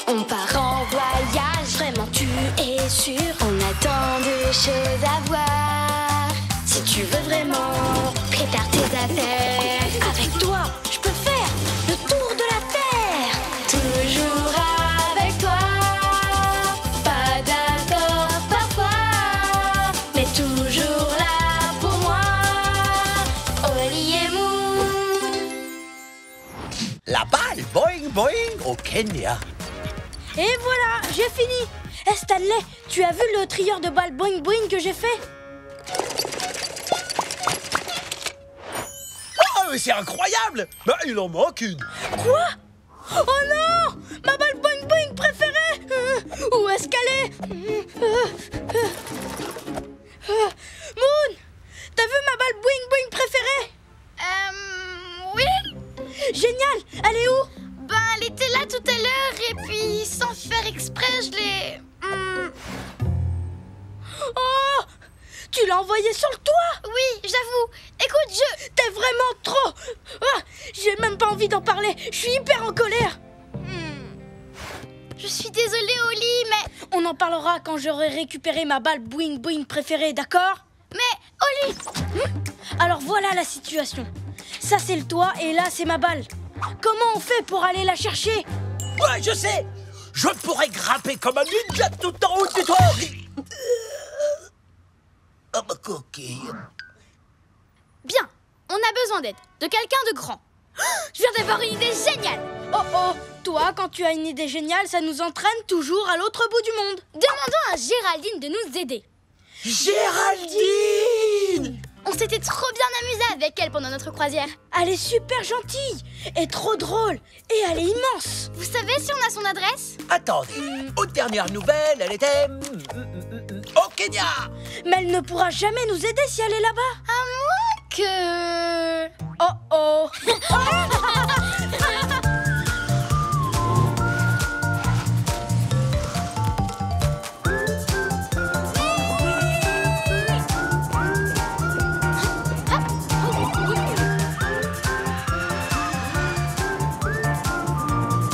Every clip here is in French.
On part en voyage, vraiment tu es sûr. On a tant de choses à voir. Si tu veux vraiment, prépare tes affaires. Avec toi, je peux faire le tour de la terre. Toujours avec toi. Pas d'accord parfois, mais toujours là pour moi. Oli et Moon. La balle boing boing au Kenya. Et voilà, j'ai fini. Eh Stanley, tu as vu le trieur de balles boing boing que j'ai fait? Oh, mais c'est incroyable! Bah, il en manque une. Quoi? Oh non! Ma balle boing boing préférée! Où est-ce qu'elle est? Moon! T'as vu ma balle boing boing préférée? Oui. Génial! Elle est où? Ben, elle était là tout à l'heure et puis, sans faire exprès, je l'ai... Oh! Tu l'as envoyée sur le toit? Oui, j'avoue. Écoute, T'es vraiment trop... Ah, j'ai même pas envie d'en parler. Je suis hyper en colère. Je suis désolée, Oli, mais... On en parlera quand j'aurai récupéré ma balle boing boing préférée, d'accord? Mais, Oli... Alors voilà la situation. Ça c'est le toit et là c'est ma balle. Comment on fait pour aller la chercher? Ouais, je sais! Je pourrais grimper comme un ninja tout en haut du toit! Oh, ma coquille! Bien, on a besoin d'aide, de quelqu'un de grand. Je viens d'avoir une idée géniale. Oh oh, toi quand tu as une idée géniale, ça nous entraîne toujours à l'autre bout du monde. Demandons à Géraldine de nous aider. Géraldine! On s'était trop bien amusé avec elle pendant notre croisière. Elle est super gentille et trop drôle et elle est immense. Vous savez si on a son adresse? Attendez, aux dernières nouvelles, elle était... au Kenya! Mais elle ne pourra jamais nous aider si elle est là-bas. À moins que... Oh oh.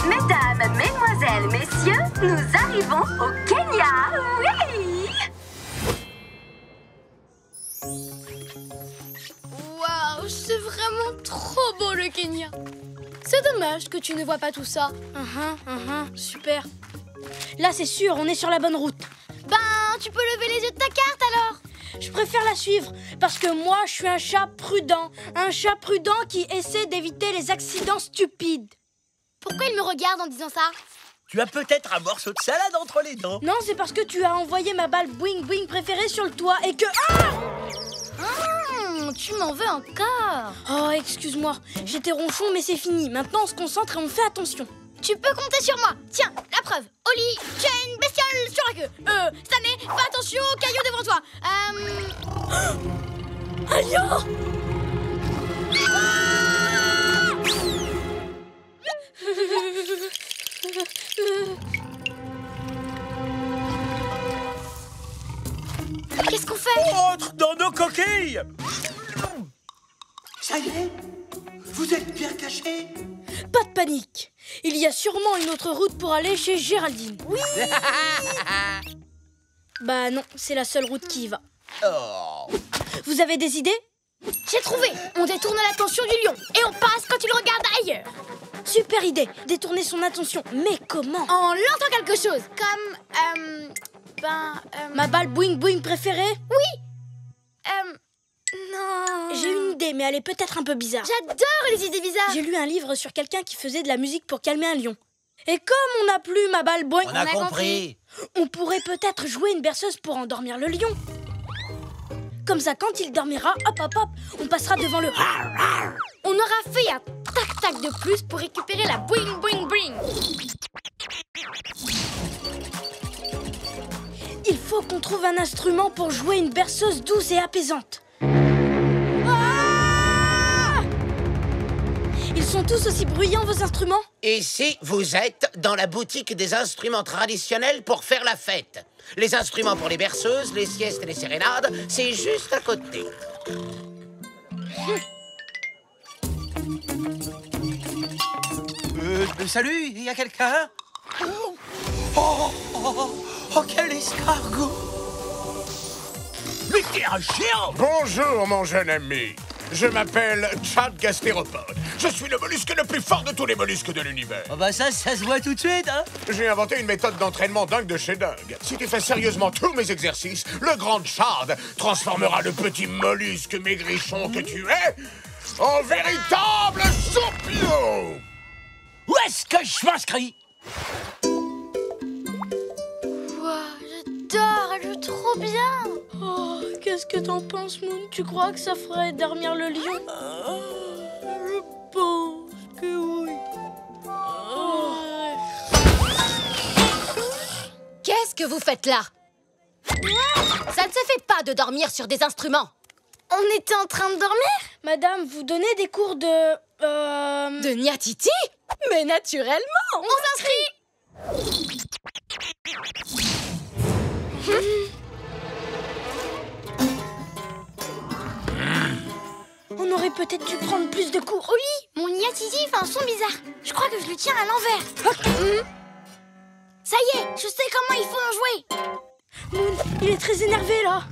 Mesdames, mesdemoiselles, messieurs, nous arrivons au Kenya. Oui! Waouh, c'est vraiment trop beau le Kenya. C'est dommage que tu ne vois pas tout ça. Super. Là c'est sûr, on est sur la bonne route. Ben, tu peux lever les yeux de ta carte alors. Je préfère la suivre parce que moi je suis un chat prudent. Un chat prudent qui essaie d'éviter les accidents stupides. Pourquoi il me regarde en disant ça? Tu as peut-être un morceau de salade entre les dents. Non, c'est parce que tu as envoyé ma balle boing boing préférée sur le toit et que... Tu m'en veux encore? Oh, excuse-moi, j'étais ronchon mais c'est fini. Maintenant on se concentre et on fait attention. Tu peux compter sur moi. Tiens, la preuve. Oli, tu as une bestiole sur la queue. Stanley, fais attention aux cailloux devant toi. Un lion! Qu'est-ce qu'on fait? Entre dans nos coquilles! Ça y est? Vous êtes bien cachés? Pas de panique. Il y a sûrement une autre route pour aller chez Géraldine. Oui. Bah non, c'est la seule route qui y va. Oh. Vous avez des idées? J'ai trouvé. On détourne l'attention du lion et on passe quand il regarde ailleurs. Super idée, détourner son attention. Mais comment? En lançant quelque chose, comme Ma balle boing boing préférée? non. J'ai une idée, mais elle est peut-être un peu bizarre. J'adore les idées bizarres. J'ai lu un livre sur quelqu'un qui faisait de la musique pour calmer un lion. Et comme on n'a plus ma balle boing, On a compris. on pourrait peut-être jouer une berceuse pour endormir le lion. Comme ça, quand il dormira, hop hop hop, on passera devant le... On aura fait un tac-tac de plus pour récupérer la boing boing boing. Il faut qu'on trouve un instrument pour jouer une berceuse douce et apaisante. Ah! Ils sont tous aussi bruyants, vos instruments? Ici, vous êtes dans la boutique des instruments traditionnels pour faire la fête. Les instruments pour les berceuses, les siestes et les sérénades, c'est juste à côté. Salut, il y a quelqu'un? Oh, quel escargot! Mais t'es un géant! Bonjour, mon jeune ami. Je m'appelle Chad Gastéropode. Je suis le mollusque le plus fort de tous les mollusques de l'univers. Oh bah ça se voit tout de suite, hein? J'ai inventé une méthode d'entraînement dingue de chez dingue. Si tu fais sérieusement tous mes exercices, le grand Chad transformera le petit mollusque maigrichon que tu es en véritable champion! Où est-ce que je m'inscris? J'adore, elle joue trop bien. Oh, qu'est-ce que t'en penses, Moon? Tu crois que ça ferait dormir le lion? Je pense que oui. Qu'est-ce que vous faites là? Ça ne se fait pas de dormir sur des instruments. On était en train de dormir? Madame, vous donnez des cours de... De Niatiti? Mais naturellement! On s'inscrit! On aurait peut-être dû prendre plus de cours. Oli, mon Niatiti fait un son bizarre. Je crois que je le tiens à l'envers. Ça y est, je sais comment il faut en jouer. Moon, il est très énervé, là.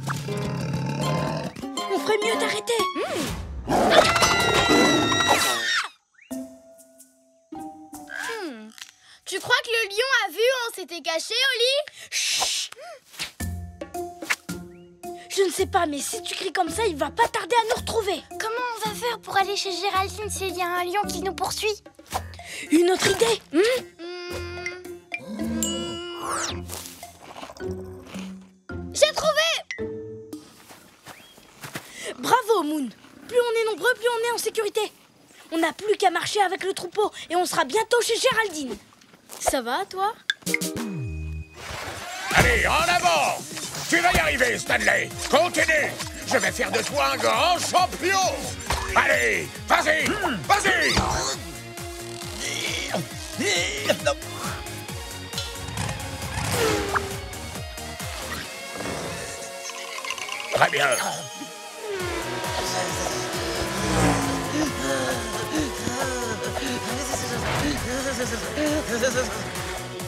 On ferait mieux d'arrêter. Tu crois que le lion a vu où on s'était caché, Oli? Chut. Je ne sais pas, mais si tu cries comme ça, il va pas tarder à nous retrouver. Comment on va faire pour aller chez Géraldine s'il y a un lion qui nous poursuit? Une autre idée? J'ai trouvé! Bravo, Moon. Plus on est nombreux, plus on est en sécurité. On n'a plus qu'à marcher avec le troupeau et on sera bientôt chez Géraldine. Ça va, toi? Allez, en avant! Tu vas y arriver, Stanley! Continue! Je vais faire de toi un grand champion! Allez, vas-y! Vas-y! Très bien.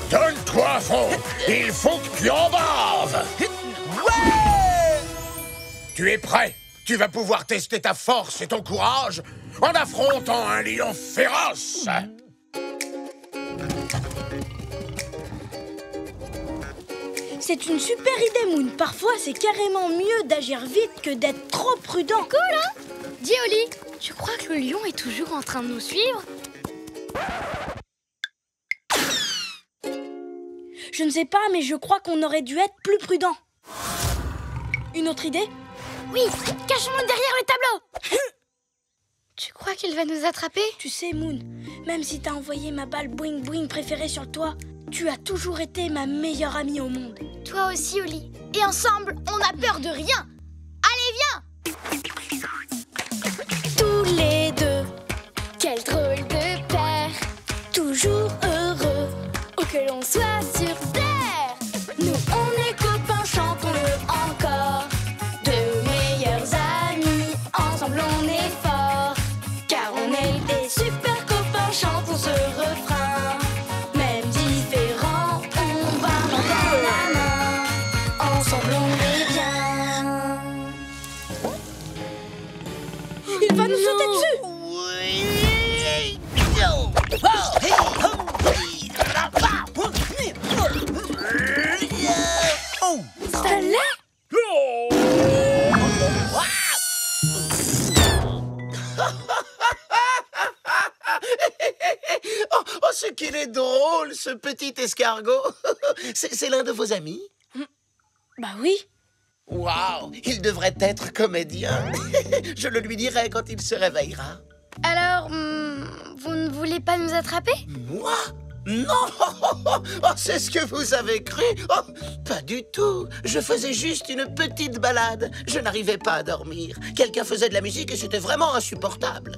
Donne-toi à fond! Il faut que tu en baves! Ouais! Tu es prêt? Tu vas pouvoir tester ta force et ton courage en affrontant un lion féroce! C'est une super idée, Moon. Parfois, c'est carrément mieux d'agir vite que d'être trop prudent. Cool, hein? Dis, Oli, tu crois que le lion est toujours en train de nous suivre? Je ne sais pas, mais je crois qu'on aurait dû être plus prudent. Une autre idée? Oui, cachons-nous derrière le tableau. Tu crois qu'il va nous attraper? Tu sais, Moon, même si t'as envoyé ma balle boing boing préférée sur le toit, tu as toujours été ma meilleure amie au monde. Toi aussi, Oli. Et ensemble, on n'a peur de rien. Allez, viens! Tous les deux, Quel drôle de père, toujours heureux. où que l'on soit sur terre. Nous, on est copains, chantons-le encore. De meilleurs amis, ensemble on est forts. Car on est des super copains, chantons ce refrain. Même différents, on va main dans la main. Ensemble on est bien. Il va nous sauter dessus. Stanley? Oh, ce qu'il est drôle, ce petit escargot. C'est l'un de vos amis? Bah oui. Waouh, il devrait être comédien. Je le lui dirai quand il se réveillera. Alors, vous ne voulez pas nous attraper? Moi? Non! Oh, c'est ce que vous avez cru? Oh, pas du tout. Je faisais juste une petite balade. Je n'arrivais pas à dormir. Quelqu'un faisait de la musique et c'était vraiment insupportable.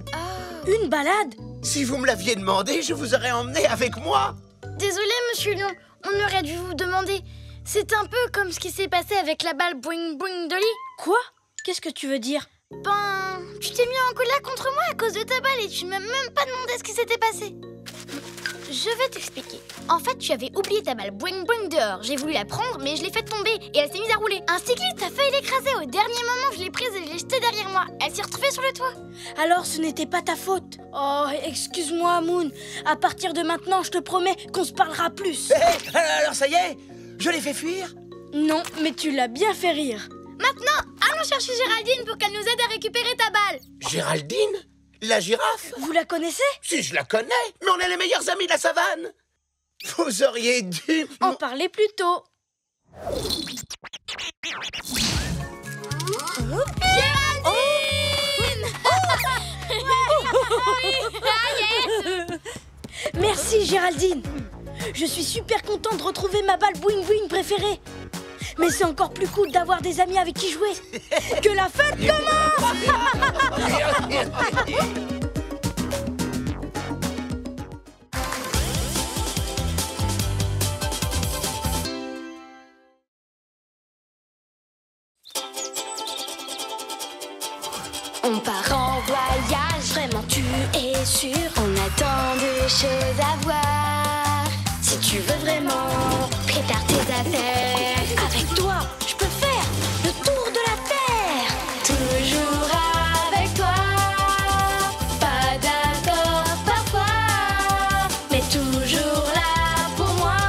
Une balade? Si vous me l'aviez demandé, je vous aurais emmené avec moi. Désolé, monsieur Lion, on aurait dû vous demander. C'est un peu comme ce qui s'est passé avec la balle boing boing d'Oli. Quoi? Qu'est-ce que tu veux dire? Ben, tu t'es mis en colère contre moi à cause de ta balle et tu ne m'as même pas demandé ce qui s'était passé. Je vais t'expliquer. En fait, tu avais oublié ta balle boing boing dehors. J'ai voulu la prendre, mais je l'ai fait tomber et elle s'est mise à rouler. Un cycliste a failli l'écraser. Au dernier moment, je l'ai prise et je l'ai jetée derrière moi. Elle s'est retrouvée sur le toit. Alors ce n'était pas ta faute. Oh, excuse-moi, Moon. À partir de maintenant, je te promets qu'on se parlera plus. Alors ça y est, je l'ai fait fuir. Non, mais tu l'as bien fait rire. Maintenant, allons chercher Géraldine pour qu'elle nous aide à récupérer ta balle. Géraldine? La girafe? Vous la connaissez? Si, je la connais, mais on est les meilleurs amis de la savane. Vous auriez dû... En parler plus tôt. Merci, Géraldine. Je suis super contente de retrouver ma balle boing boing préférée. Mais c'est encore plus cool d'avoir des amis avec qui jouer. Que la fête commence! On part en voyage, vraiment tu es sûr. On a tant de choses à voir. Si tu veux vraiment prépare tes affaires. Avec toi, je peux faire le tour de la terre. Toujours avec toi. Pas d'accord parfois, mais toujours là pour moi.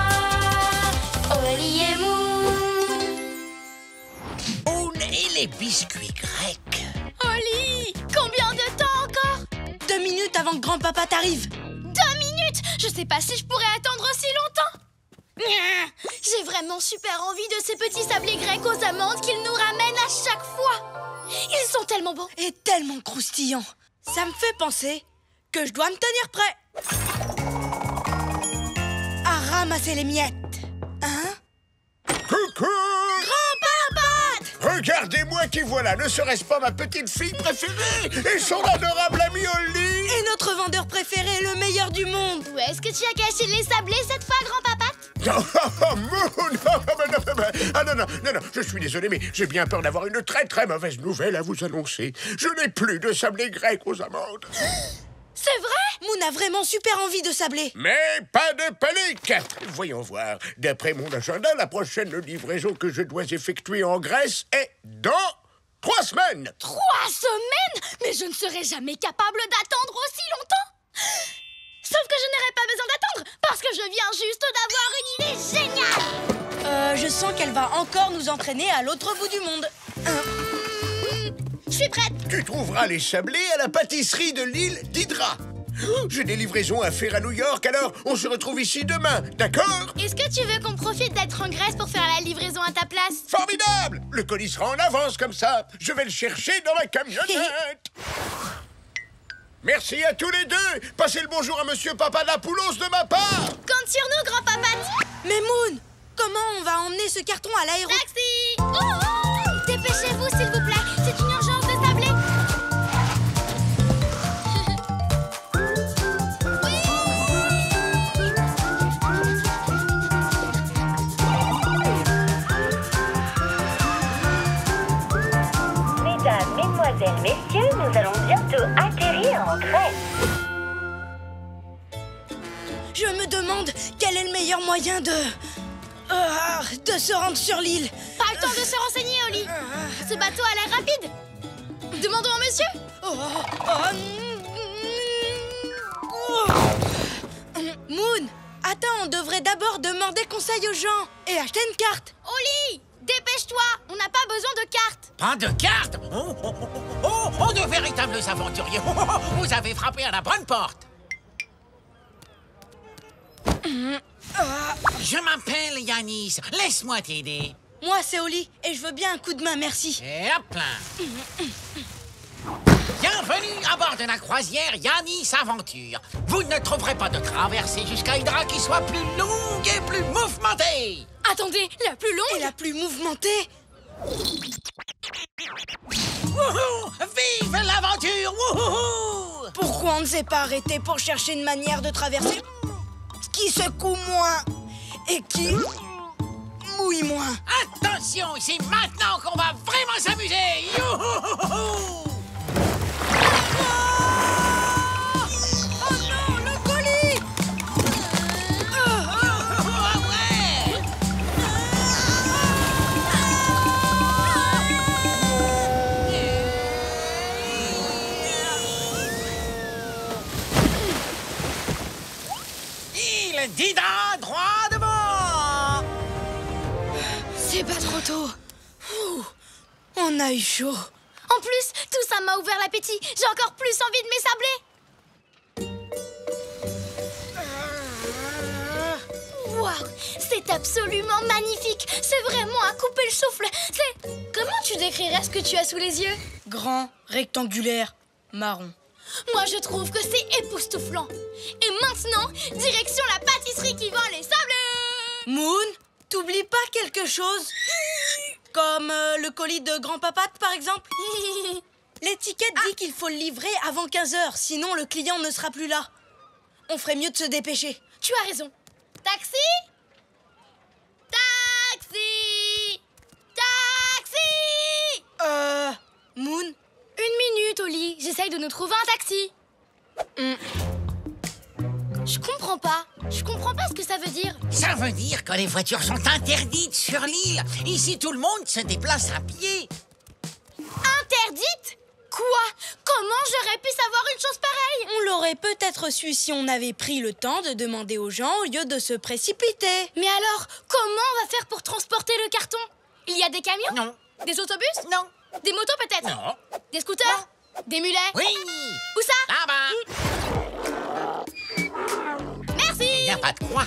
Oli et Moon. Moon et les biscuits grecs. Oli, combien de temps encore? 2 minutes avant que grand-papa t'arrive. 2 minutes? Je sais pas si je pourrais attendre aussi longtemps. J'ai vraiment super envie de ces petits sablés grecs aux amandes qu'ils nous ramènent à chaque fois. Ils sont tellement bons. Et tellement croustillants. Ça me fait penser que je dois me tenir prêt à ramasser les miettes. Hein? Coucou! Grand-papa! Regardez-moi qui voilà, ne serait-ce pas ma petite fille préférée et son adorable ami Oli? Et notre vendeur préféré, le meilleur du monde. Où est-ce que tu as caché les sablés cette fois, grand-papa? Non, je suis désolé, mais j'ai bien peur d'avoir une très très mauvaise nouvelle à vous annoncer. Je n'ai plus de sablé grec aux amandes. C'est vrai? Moon a vraiment super envie de sablé. Mais pas de panique! Voyons voir. D'après mon agenda, la prochaine livraison que je dois effectuer en Grèce est dans 3 semaines. 3 semaines? Mais je ne serai jamais capable d'attendre aussi longtemps. Sauf que je n'aurai pas besoin d'attendre, parce que je viens juste d'avoir une idée géniale. Je sens qu'elle va encore nous entraîner à l'autre bout du monde. Je suis prête. Tu trouveras les sablés à la pâtisserie de l'île d'Hydra. J'ai des livraisons à faire à New York, alors on se retrouve ici demain, d'accord? Est-ce que tu veux qu'on profite d'être en Grèce pour faire la livraison à ta place? Formidable! Le colis sera en avance comme ça. Je vais le chercher dans ma camionnette. Merci à tous les deux. Passez le bonjour à Monsieur Papadapoulos de ma part. Compte sur nous, grand-papa. Mais Moon, comment on va emmener ce carton à l'aéroport? Taxi! Oh! Dépêchez-vous, s'il vous plaît. C'est une urgence de sablé. Mesdames, mesdemoiselles, messieurs, nous allons bientôt atterrir en Grèce. Je me demande quel est le meilleur moyen de se rendre sur l'île. Pas le temps de se renseigner, Oli. Ce bateau a l'air rapide. Demandons au monsieur. Moon, attends, on devrait d'abord demander conseil aux gens et acheter une carte. Oli, dépêche-toi. On n'a pas besoin de carte. Pas de carte? Oh, de véritables aventuriers. Vous avez frappé à la bonne porte. Je m'appelle Yanis. Laisse-moi t'aider. Moi, c'est Oli et je veux bien un coup de main, merci. Et hop là. Bienvenue à bord de la croisière Yanis Aventure. Vous ne trouverez pas de traversée jusqu'à Hydra qui soit plus longue et plus mouvementée. Attendez, la plus longue Et la plus mouvementée? Wouhou! Vive l'aventure! Wouhou! Pourquoi on ne s'est pas arrêté pour chercher une manière de traverser qui secoue moins et qui mouille moins? Attention, c'est maintenant qu'on va vraiment s'amuser! Youhouhouhou! Oh non, le colis! Dida, droit devant. C'est pas trop tôt. Ouh, on a eu chaud. En plus, tout ça m'a ouvert l'appétit. J'ai encore plus envie de m'essabler. Waouh, c'est absolument magnifique. C'est vraiment à couper le souffle. Comment tu décrirais ce que tu as sous les yeux? Grand, rectangulaire, marron. Moi, je trouve que c'est époustouflant. Et maintenant, direction la pâtisserie qui vend les sablés. Moon, t'oublies pas quelque chose? Comme le colis de Grand Papate, par exemple? L'étiquette dit qu'il faut le livrer avant 15h, sinon le client ne sera plus là. On ferait mieux de se dépêcher. Tu as raison. Taxi? Taxi! Taxi! Moon? Une minute, Oli. J'essaye de nous trouver un taxi. Je comprends pas. Je comprends pas ce que ça veut dire. Ça veut dire que les voitures sont interdites sur l'île. Ici, tout le monde se déplace à pied. Interdite? Quoi? Comment j'aurais pu savoir une chose pareille? On l'aurait peut-être su si on avait pris le temps de demander aux gens au lieu de se précipiter. Mais alors, comment on va faire pour transporter le carton? Il y a des camions? Non. Des autobus? Non. Des motos peut-être? Non. Des scooters? Des mulets? Oui. Où ça? Là-bas. Merci! Il n'y a pas de quoi.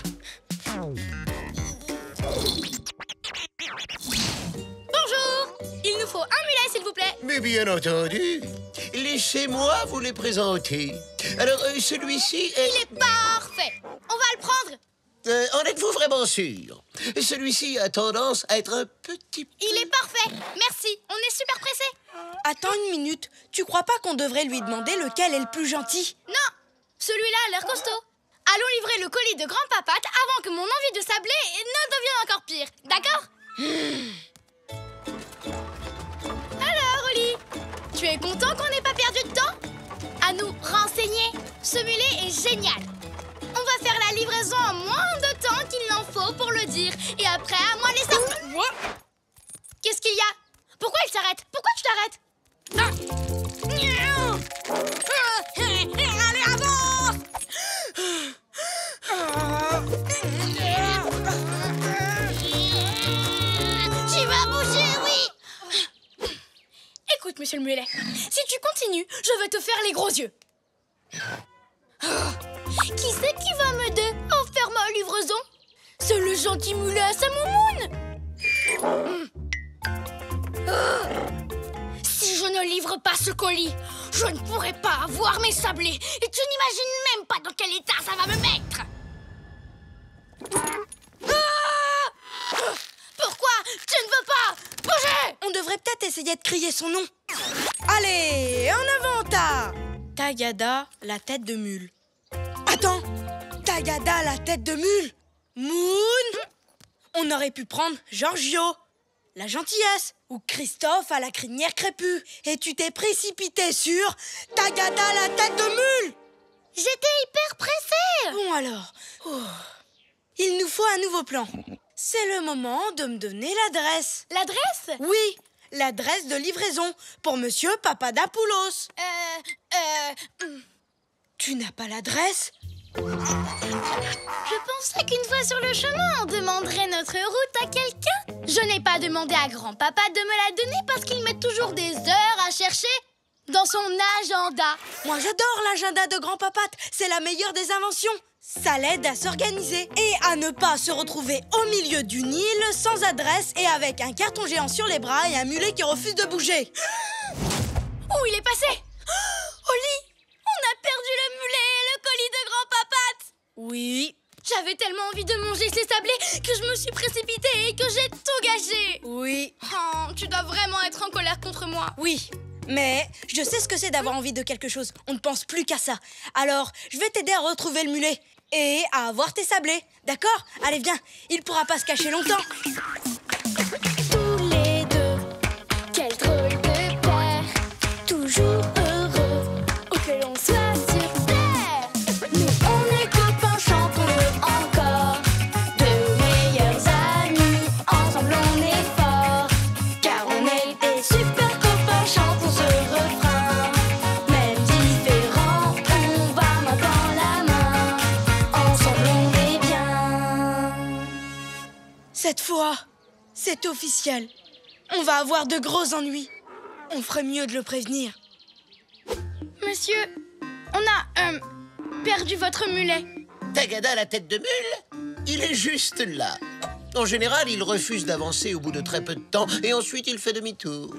Bonjour! Il nous faut un mulet, s'il vous plaît. Mais bien entendu. Laissez-moi vous les présenter. Alors, celui-ci est... Il est parfait. On va le prendre. En êtes-vous vraiment sûr? Celui-ci a tendance à être un petit peu... Il est parfait. Merci. On est super pressés. Attends une minute, tu crois pas qu'on devrait lui demander lequel est le plus gentil? Non, celui-là a l'air costaud. Allons livrer le colis de Grand Papate avant que mon envie de sabler ne devienne encore pire. D'accord? Alors, Oli, tu es content qu'on n'ait pas perdu de temps? À nous renseigner. Ce mulet est génial. On va faire la livraison en moins de temps qu'il n'en faut pour le dire. Et après, à moi les sortir. Qu'est-ce qu'il y a? Pourquoi il s'arrête? Pourquoi tu t'arrêtes? Allez, avance! Tu vas bouger, oui! Écoute, monsieur le mulet, si tu continues, je vais te faire les gros yeux. Qui c'est qui va m'aider à faire ma livraison? C'est le gentil mulet à sa moumoune. Si je ne livre pas ce colis, je ne pourrai pas avoir mes sablés. Et tu n'imagines même pas dans quel état ça va me mettre. Pourquoi tu ne veux pas bouger? On devrait peut-être essayer de crier son nom. Allez, en avant, Tagada, la tête de mule. Attends, Tagada, la tête de mule. Moon. On aurait pu prendre Giorgio, la gentillesse, ou Christophe à la crinière crépue. Et tu t'es précipité sur Tagada, la tête de mule. J'étais hyper pressée. Bon alors, il nous faut un nouveau plan. C'est le moment de me donner l'adresse. L'adresse? Oui, l'adresse de livraison pour Monsieur Papadapoulos. Tu n'as pas l'adresse? Je pensais qu'une fois sur le chemin, on demanderait notre route à quelqu'un. Je n'ai pas demandé à grand-papa de me la donner parce qu'il met toujours des heures à chercher dans son agenda. Moi, j'adore l'agenda de grand-papate. C'est la meilleure des inventions. Ça l'aide à s'organiser et à ne pas se retrouver au milieu d'une île sans adresse et avec un carton géant sur les bras et un mulet qui refuse de bouger. Où il est passé? Oli, on a perdu le mulet et le colis de grand-papate. Oui. J'avais tellement envie de manger ces sablés que je me suis précipitée et que j'ai tout gâché. Oui. Oh, tu dois vraiment être en colère contre moi. Oui. Mais je sais ce que c'est d'avoir envie de quelque chose. On ne pense plus qu'à ça. Alors, je vais t'aider à retrouver le mulet et à avoir tes sablés. D'accord? Allez, viens. Il pourra pas se cacher longtemps. Tous les deux, quel drôle de paire, toujours heureux, où que l'on soit sur terre. Nous on est copains, chantons-le encore, deux meilleurs amis, ensemble on est forts, car on est des super copains, chantons ce refrain. Même différents, on va main dans la main, ensemble on est bien. Cette fois, c'est officiel. On va avoir de gros ennuis. On ferait mieux de le prévenir. Monsieur, on a perdu votre mulet. Tagada la tête de mule? Il est juste là. En général, il refuse d'avancer au bout de très peu de temps et ensuite il fait demi-tour.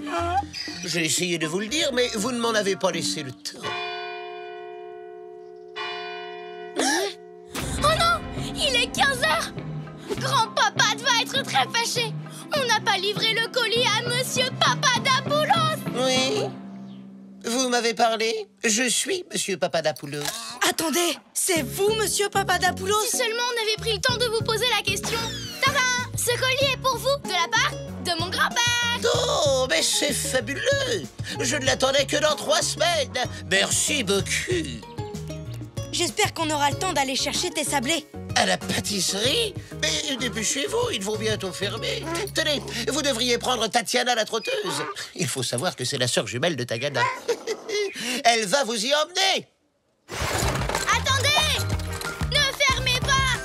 J'ai essayé de vous le dire, mais vous ne m'en avez pas laissé le temps. Oh non! Il est 15h! Grand-papa va être très fâché. On n'a pas livré le colis à Monsieur Papadapoulos. Oui? Vous m'avez parlé? Je suis Monsieur Papadapoulos. Attendez, c'est vous, Monsieur Papadapoulos? Si seulement on avait pris le temps de vous poser la question. Tadam! Ce colis est pour vous, de la part de mon grand-père. Oh, mais c'est fabuleux! Je ne l'attendais que dans 3 semaines. Merci beaucoup. J'espère qu'on aura le temps d'aller chercher tes sablés. À la pâtisserie? Mais dépêchez-vous, ils vont bientôt fermer. Tenez, vous devriez prendre Tatiana la trotteuse. Il faut savoir que c'est la sœur jumelle de Tagada. Elle va vous y emmener. Attendez! Ne fermez pas!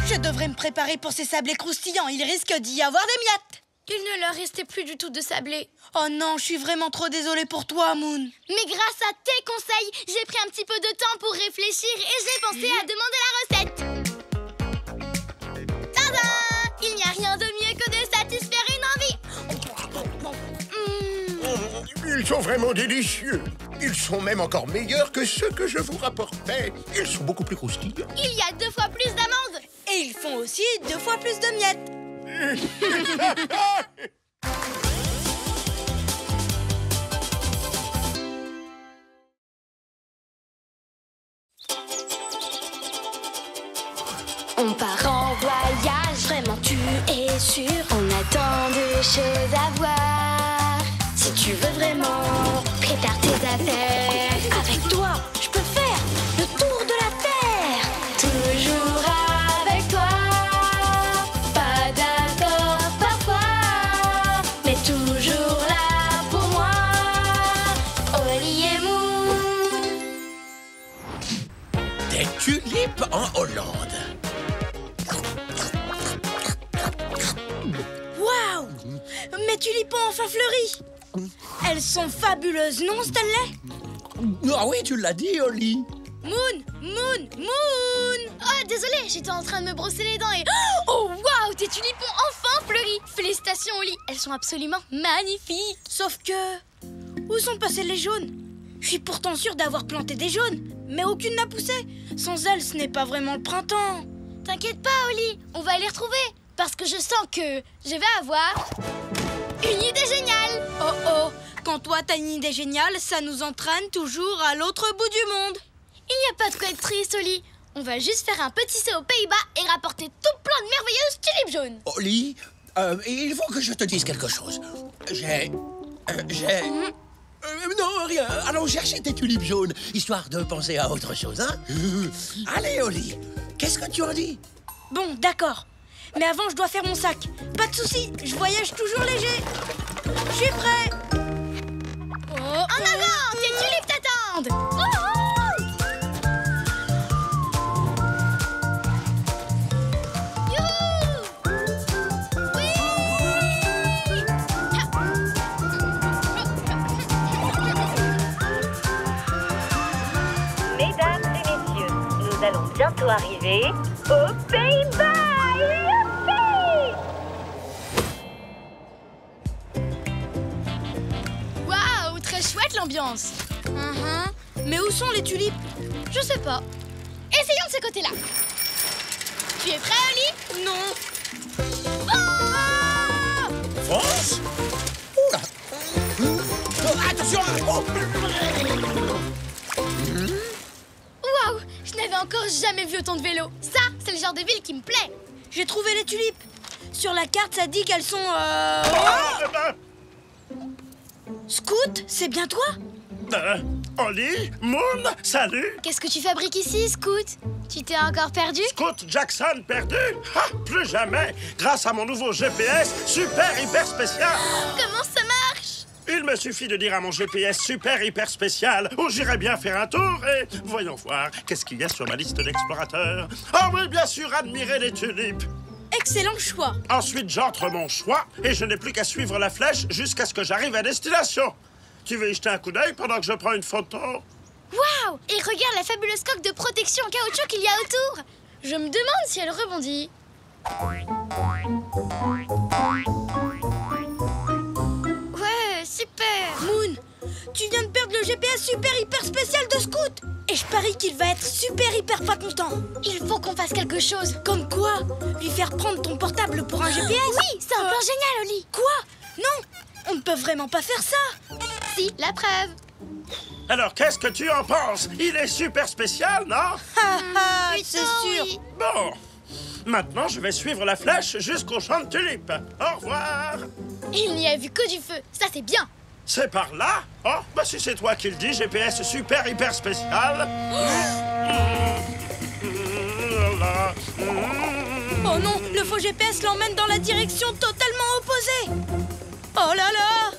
Je devrais me préparer pour ces sablés croustillants. Il risque d'y avoir des miettes. Il ne leur restait plus du tout de sablés. Oh non, je suis vraiment trop désolée pour toi, Moon. Mais grâce à tes conseils, j'ai pris un petit peu de temps pour réfléchir et j'ai pensé à demander la recette. Tada! Il n'y a rien de mieux que de satisfaire une envie. Ils sont vraiment délicieux. Ils sont même encore meilleurs que ceux que je vous rapportais. Ils sont beaucoup plus croustillants. Il y a 2 fois plus d'amandes. Et ils font aussi 2 fois plus de miettes. On part en voyage, vraiment tu es sûr. On a tant de choses à voir. Si tu veux vraiment, prépare tes affaires. Avec toi, je peux faire le tour de la terre. Toujours avec toi. Pas d'accord parfois, mais toujours là pour moi. Oli et Moon. Des tulipes en Hollande. Waouh! Mes tulipes ont enfin fleuri. Elles sont fabuleuses, non, Stanley? Ah oui, tu l'as dit, Oli. Moon! Oh, désolée, j'étais en train de me brosser les dents et... Oh, waouh, tes tulipes ont enfin fleuri. Félicitations, Oli. Elles sont absolument magnifiques. Sauf que... Où sont passés les jaunes? Je suis pourtant sûre d'avoir planté des jaunes, mais aucune n'a poussé. Sans elles, ce n'est pas vraiment le printemps. T'inquiète pas, Oli, on va les retrouver. Parce que je sens que je vais avoir une idée géniale. Oh, quand toi t'as une idée géniale, ça nous entraîne toujours à l'autre bout du monde. Il n'y a pas de quoi être triste, Oli. On va juste faire un petit saut aux Pays-Bas et rapporter tout plein de merveilleuses tulipes jaunes. Oli, il faut que je te dise quelque chose. Non, rien. Allons chercher tes tulipes jaunes, histoire de penser à autre chose, hein? Allez, Oli, qu'est-ce que tu en dis? Bon, d'accord. Mais avant, je dois faire mon sac. Pas de souci, je voyage toujours léger. Je suis prêt. En avant, tes tulipes t'attendent. Mesdames et messieurs, nous allons bientôt arriver aux Pays-Bas. Youpi! Waouh, très chouette l'ambiance. Mais où sont les tulipes? Je sais pas. Essayons de ce côté-là. Tu es prêt, Oli? Non. Oh! France? Oula! Oh, attention! Oh. Waouh, je n'avais encore jamais vu autant de vélos. Ça, c'est le genre de ville qui me plaît. J'ai trouvé les tulipes. Sur la carte, ça dit qu'elles sont... Scout, c'est bien toi? Oli, Moon, salut! Qu'est-ce que tu fabriques ici, Scout? Tu t'es encore perdu? Scout Jackson perdu? Ha, plus jamais! Grâce à mon nouveau GPS, super hyper spécial! Comment ça marche? Il me suffit de dire à mon GPS super hyper spécial où j'irai bien faire un tour et voyons voir qu'est-ce qu'il y a sur ma liste d'explorateurs. Ah oui, bien sûr, admirer les tulipes. Excellent choix. Ensuite, j'entre mon choix et je n'ai plus qu'à suivre la flèche jusqu'à ce que j'arrive à destination. Tu veux y jeter un coup d'œil pendant que je prends une photo? Waouh! Et regarde la fabuleuse coque de protection en caoutchouc qu'il y a autour. Je me demande si elle rebondit. Ouais, super! Moon, tu viens de perdre le GPS super hyper spécial de Scout. Et je parie qu'il va être super hyper pas content. Il faut qu'on fasse quelque chose. Comme quoi? Lui faire prendre ton portable pour un GPS? Oui, c'est un plan génial, Oli. Quoi? Non, on ne peut vraiment pas faire ça. Si, la preuve. Alors, qu'est-ce que tu en penses? Il est super spécial, non? C'est sûr. Oui. Bon. Maintenant, je vais suivre la flèche jusqu'au champ de tulipes. Au revoir. Il n'y a vu que du feu. Ça, c'est bien. C'est par là? Oh, bah si c'est toi qui le dis, GPS super hyper spécial. Oh non, le faux GPS l'emmène dans la direction totalement opposée. Oh là là!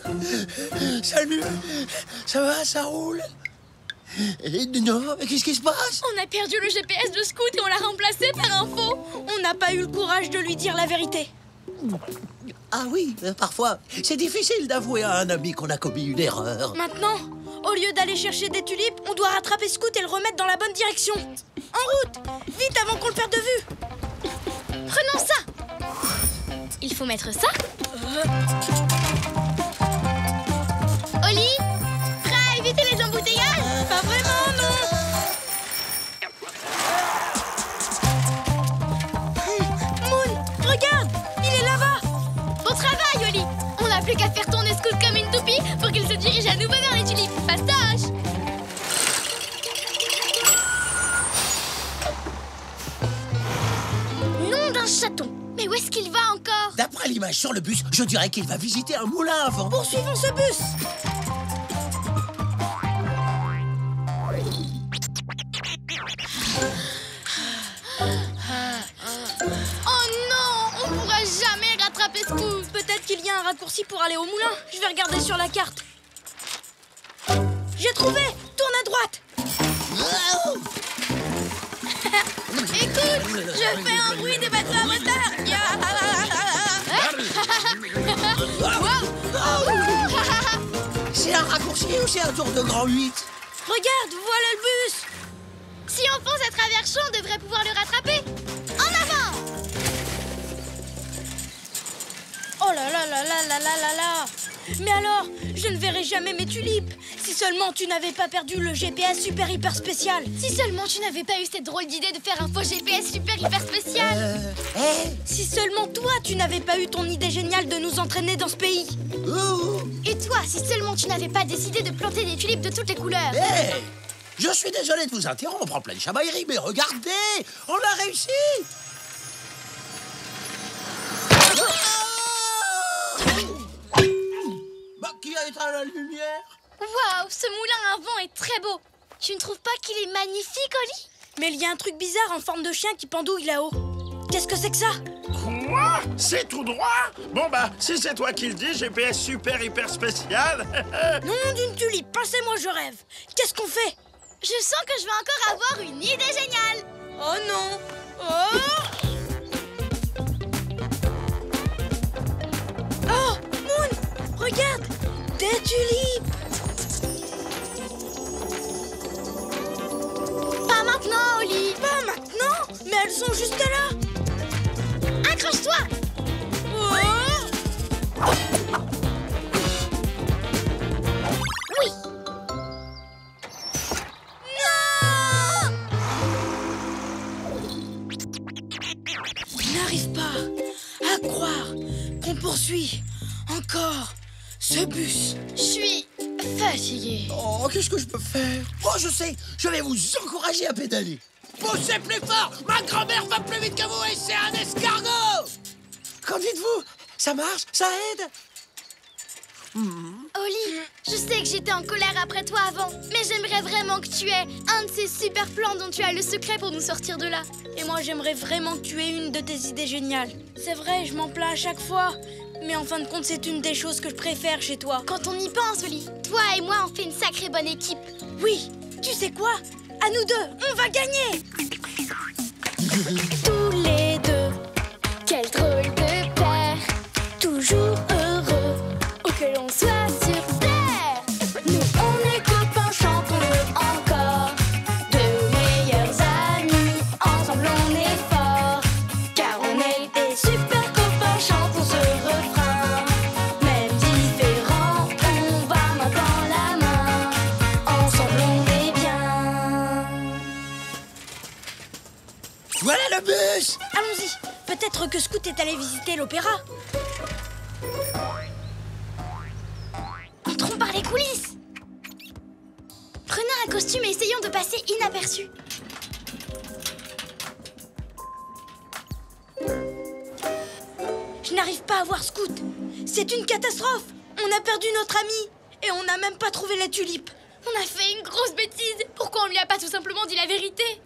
Salut. Ça va, ça roule? Non, mais qu'est-ce qui se passe? On a perdu le GPS de Scout et on l'a remplacé par un faux. On n'a pas eu le courage de lui dire la vérité. Ah oui, parfois, c'est difficile d'avouer à un ami qu'on a commis une erreur. Maintenant, au lieu d'aller chercher des tulipes, on doit rattraper Scout et le remettre dans la bonne direction. En route! Vite avant qu'on le perde de vue! Prenons ça. Il faut mettre ça. Oli, prêt à éviter les embouteillages? Pas vraiment, non! Moon, regarde! Il est là-bas! Bon travail, Oli. On n'a plus qu'à faire tourner Scout comme une toupie pour qu'il se dirige à nouveau vers les tulipes. Fastoche! Nom d'un chaton. Mais où est-ce qu'il va encore? D'après l'image sur le bus, je dirais qu'il va visiter un moulin avant. Poursuivons ce bus! Oh non! On pourra jamais rattraper Scout. Peut-être qu'il y a un raccourci pour aller au moulin. Je vais regarder sur la carte. J'ai trouvé! Tourne à droite! Écoute, je fais un bruit des bateaux à moteur. C'est un raccourci ou c'est un tour de grand 8? Regarde, voilà le bus! Si on fonce à travers champ, on devrait pouvoir le rattraper. En avant! Oh là là là là là là là là! Mais alors, je ne verrai jamais mes tulipes. Si seulement tu n'avais pas perdu le GPS super hyper spécial. Si seulement tu n'avais pas eu cette drôle d'idée de faire un faux GPS super hyper spécial. Si seulement toi tu n'avais pas eu ton idée géniale de nous entraîner dans ce pays. Et toi, si seulement tu n'avais pas décidé de planter des tulipes de toutes les couleurs. Je suis désolé de vous interrompre en pleine chamaillerie, mais regardez, on a réussi. Bah, qui a éteint la lumière? Waouh, ce moulin à vent est très beau. Tu ne trouves pas qu'il est magnifique, Oli? Mais il y a un truc bizarre en forme de chien qui pendouille là-haut. Qu'est-ce que c'est que ça? Quoi? C'est tout droit? Bon bah, si c'est toi qui le dis, GPS super hyper spécial. Non, d'une tulipe, passez-moi, je rêve. Qu'est-ce qu'on fait? Je sens que je vais encore avoir une idée géniale. Oh non! Oh! Oh, Moon, regarde! Des tulipes! Pas maintenant, Oli. Pas maintenant? Mais elles sont juste là! Accroche-toi! Oh! Oui! Non! Je n'arrive pas à croire qu'on poursuit encore ce bus. Je suis fatiguée. Oh, qu'est-ce que je peux faire? Oh, je sais, je vais vous encourager à pédaler. Poussez plus fort! Ma grand-mère va plus vite que vous et c'est un escargot! Qu'en dites-vous? Ça marche? Ça aide? Oli, je sais que j'étais en colère après toi avant, mais j'aimerais vraiment que tu aies un de ces super plans dont tu as le secret pour nous sortir de là. Et moi, j'aimerais vraiment que tu aies une de tes idées géniales. C'est vrai, je m'en plains à chaque fois. Mais en fin de compte, c'est une des choses que je préfère chez toi. Quand on y pense, Oli, toi et moi, on fait une sacrée bonne équipe. Oui, tu sais quoi? À nous deux, on va gagner! Tous les deux, quel drôle de paire, toujours heureux, où que l'on soit sur terre. Nous on est copains, chantons-le encore, de meilleurs amis, ensemble on est forts, car on est des super copains, chantons ce refrain. Même différents, on va main dans la main, ensemble on est bien. Voilà le bus! Allons-y. Peut-être que Scout est allé visiter l'opéra. Entrons par les coulisses. Prenez un costume et essayons de passer inaperçus. Je n'arrive pas à voir Scout. C'est une catastrophe. On a perdu notre ami et on n'a même pas trouvé les tulipes. On a fait une grosse bêtise. Pourquoi on lui a pas tout simplement dit la vérité?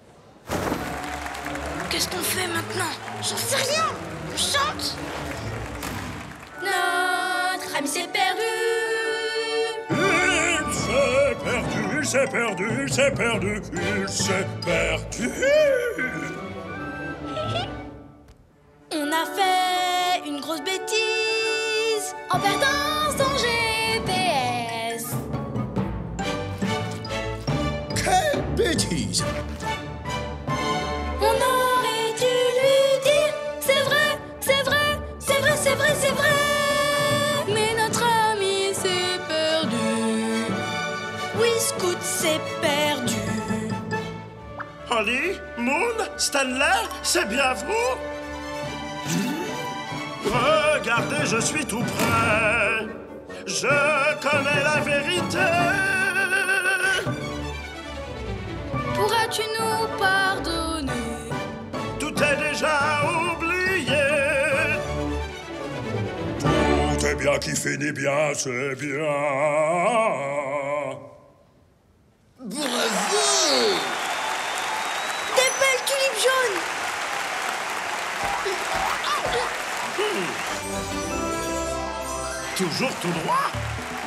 Qu'est-ce qu'on fait maintenant? J'en sais rien. On chante. Notre ami s'est perdu. Il s'est perdu, il s'est perdu, il s'est perdu, il s'est perdu. On a fait une grosse bêtise En perdant son GPS. Quelle bêtise! On aurait dû lui dire c'est vrai, c'est vrai, c'est vrai, c'est vrai, c'est vrai. Mais notre ami s'est perdu. Oui, Scout s'est perdu. Holly, Moon, Stanley, c'est bien vous? Regardez, je suis tout près. Je connais la vérité. Pourras-tu nous pardonner? Tout est déjà oublié. Tout est bien qui finit bien, c'est bien. Bravo! Des belles tulipes jaunes. Toujours tout droit?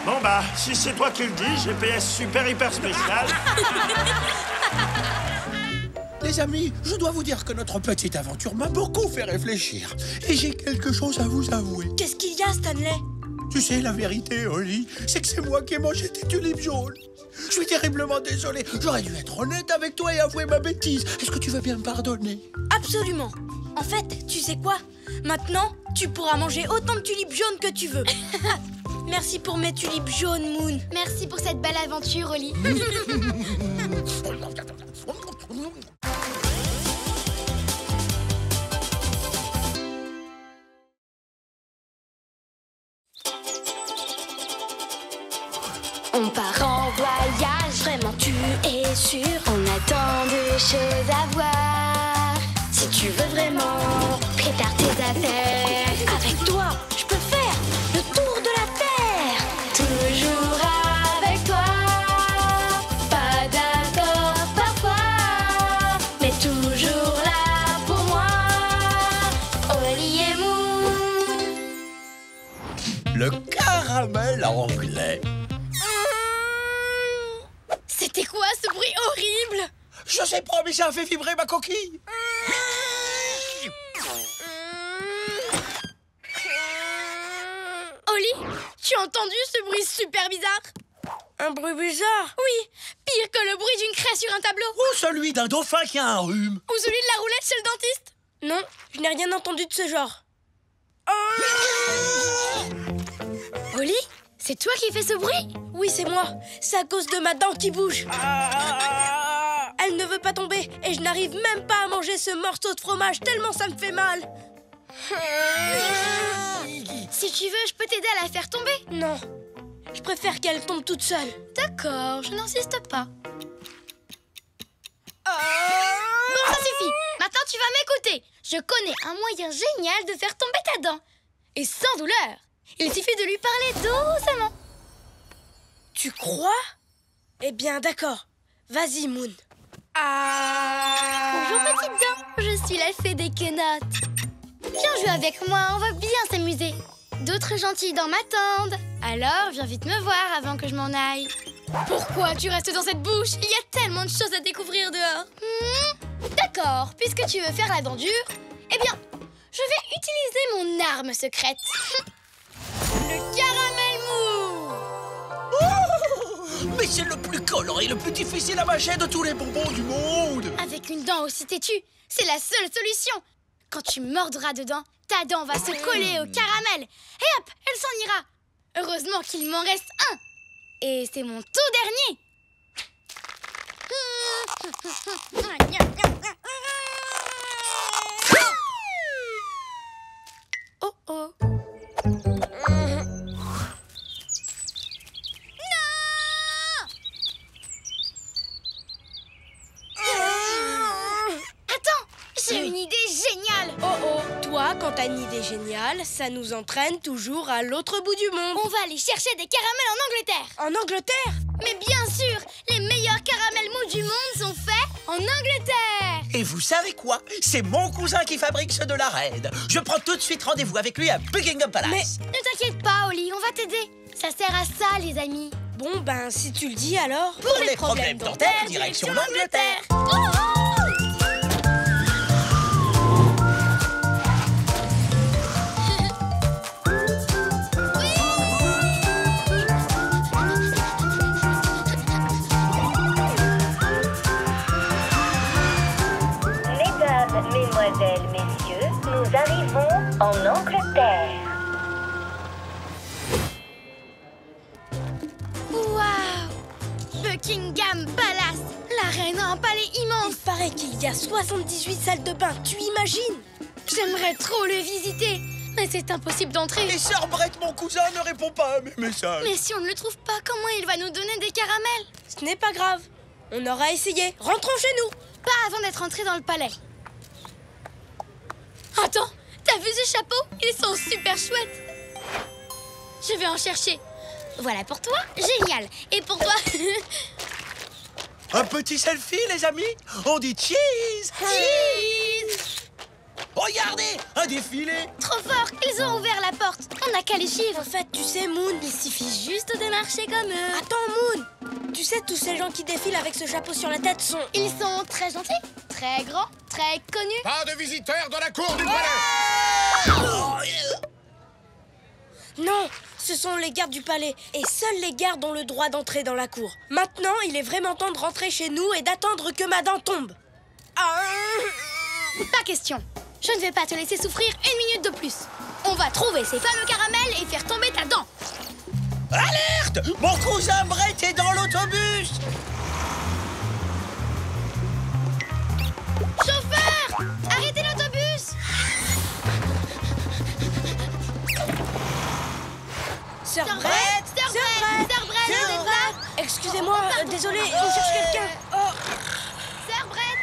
Bon bah, si c'est toi qui le dis, GPS super hyper spécial. Les amis, je dois vous dire que notre petite aventure m'a beaucoup fait réfléchir. Et j'ai quelque chose à vous avouer. Qu'est-ce qu'il y a, Stanley? Tu sais, la vérité, Holly, c'est que c'est moi qui ai mangé tes tulipes jaunes. Je suis terriblement désolé. J'aurais dû être honnête avec toi et avouer ma bêtise. Est-ce que tu veux bien me pardonner? Absolument. En fait, tu sais quoi? Maintenant, tu pourras manger autant de tulipes jaunes que tu veux. Merci pour mes tulipes jaunes, Moon. Merci pour cette belle aventure, Oli. On part en voyage, vraiment tu es sûr. On a tant de choses à voir. Si tu veux vraiment prépare tes affaires. Avec toi, je peux faire le tour de la terre. Toujours avec toi. Pas d'accord parfois, mais toujours là pour moi. Oli et Moon. Le caramel anglais. C'était quoi ce bruit horrible? Je sais pas, mais ça a fait vibrer ma coquille. Oli, tu as entendu ce bruit super bizarre? Un bruit bizarre? Oui, pire que le bruit d'une craie sur un tableau. Ou celui d'un dauphin qui a un rhume. Ou celui de la roulette chez le dentiste. Non, je n'ai rien entendu de ce genre. Oli, c'est toi qui fais ce bruit? Oui, c'est moi. C'est à cause de ma dent qui bouge. Elle ne veut pas tomber et je n'arrive même pas à manger ce morceau de fromage tellement ça me fait mal. Si tu veux, je peux t'aider à la faire tomber. Non, je préfère qu'elle tombe toute seule. D'accord, je n'insiste pas. Bon, ça suffit. Maintenant, tu vas m'écouter. Je connais un moyen génial de faire tomber ta dent. Et sans douleur. Il suffit de lui parler doucement. Tu crois? Eh bien, d'accord. Vas-y, Moon. Bonjour, petite dent. Je suis la fée des quenottes. Viens jouer avec moi, on va bien s'amuser. D'autres gentilles dans m'attendent. Alors, viens vite me voir avant que je m'en aille. Pourquoi tu restes dans cette bouche? Il y a tellement de choses à découvrir dehors. D'accord, puisque tu veux faire la dent dure, eh bien, je vais utiliser mon arme secrète. Le caramel mou! Mais c'est le plus coloré et le plus difficile à mâcher de tous les bonbons du monde. Avec une dent aussi têtue, c'est la seule solution. Quand tu mordras dedans, ta dent va se coller au caramel. Et hop, elle s'en ira. Heureusement qu'il m'en reste un. Et c'est mon tout dernier. Oh oh. J'ai une idée géniale! Oh oh, toi, quand t'as une idée géniale, ça nous entraîne toujours à l'autre bout du monde. On va aller chercher des caramels en Angleterre! En Angleterre? Mais bien sûr, les meilleurs caramels mous du monde sont faits en Angleterre! Et vous savez quoi? C'est mon cousin qui fabrique ceux de la reine. Je prends tout de suite rendez-vous avec lui à Buckingham Palace. Mais ne t'inquiète pas, Oli, on va t'aider. Ça sert à ça, les amis. Bon, ben, si tu le dis alors... Pour les problèmes dentaires, direction l'Angleterre. Oh oh! Mesdemoiselles, messieurs, nous arrivons en Angleterre. Waouh! Buckingham Palace! La reine a un palais immense! Il paraît qu'il y a 78 salles de bain, tu imagines? J'aimerais trop le visiter, mais c'est impossible d'entrer. Et Sir Brett, mon cousin, ne répond pas à mes messages. Mais si on ne le trouve pas, comment il va nous donner des caramels? Ce n'est pas grave, on aura essayé. Rentrons chez nous. Pas avant d'être entrés dans le palais. Attends, t'as vu ce chapeau? Ils sont super chouettes. Je vais en chercher. Voilà pour toi, génial. Et pour toi? Un petit selfie, les amis? On dit cheese! Cheese! Regardez, un défilé. Trop fort, ils ont ouvert la porte. On n'a qu'à les suivre. En fait, tu sais, Moon, Il suffit juste de marcher comme eux. Attends, Moon. Tu sais, tous ces gens qui défilent avec ce chapeau sur la tête sont... Ils sont très gentils, très grands, très connus. Pas de visiteurs dans la cour du palais. Non, ce sont les gardes du palais. Et seuls les gardes ont le droit d'entrer dans la cour. Maintenant, il est vraiment temps de rentrer chez nous et d'attendre que ma dent tombe. Pas question. Je ne vais pas te laisser souffrir une minute de plus. On va trouver ces fameux caramels et faire tomber ta dent. Alerte! Mon cousin Brett est dans l'autobus! Chauffeur! Arrêtez l'autobus! Sir Sir Brett, Brett, Sir Brett, vous êtes là? Excusez-moi, désolé, on cherche quelqu'un. Sir Brett!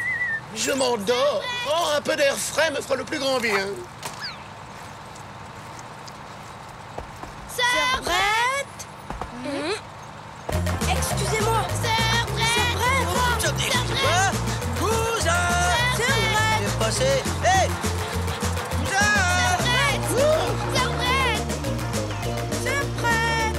Je m'endors. Oh, un peu d'air frais me fera le plus grand bien. Sir Brett. Excusez-moi. Sir Brett! Tenez, quoi? Cousin! Sir Brett. Qu'est-ce passé? Hé! Cousin! Sir Brett! Sir Brett.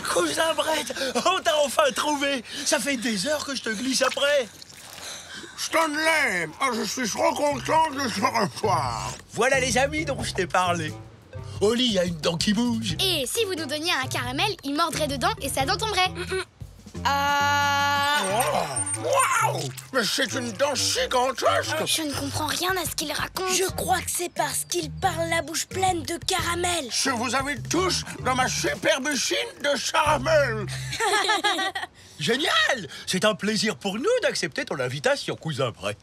Cousin Brett, on t'a enfin trouvé. Ça fait des heures que je te glisse après. Stanley, je suis trop content de te revoir. Voilà les amis dont je t'ai parlé. Oli a une dent qui bouge. Et si vous nous donniez un caramel, il mordrait dedans et sa dent tomberait. Waouh! Mais c'est une dent gigantesque. Je ne comprends rien à ce qu'il raconte. Je crois que c'est parce qu'il parle la bouche pleine de caramel. Je vous invite tous dans ma superbe chine de caramel. Génial! C'est un plaisir pour nous d'accepter ton invitation, cousin Brett.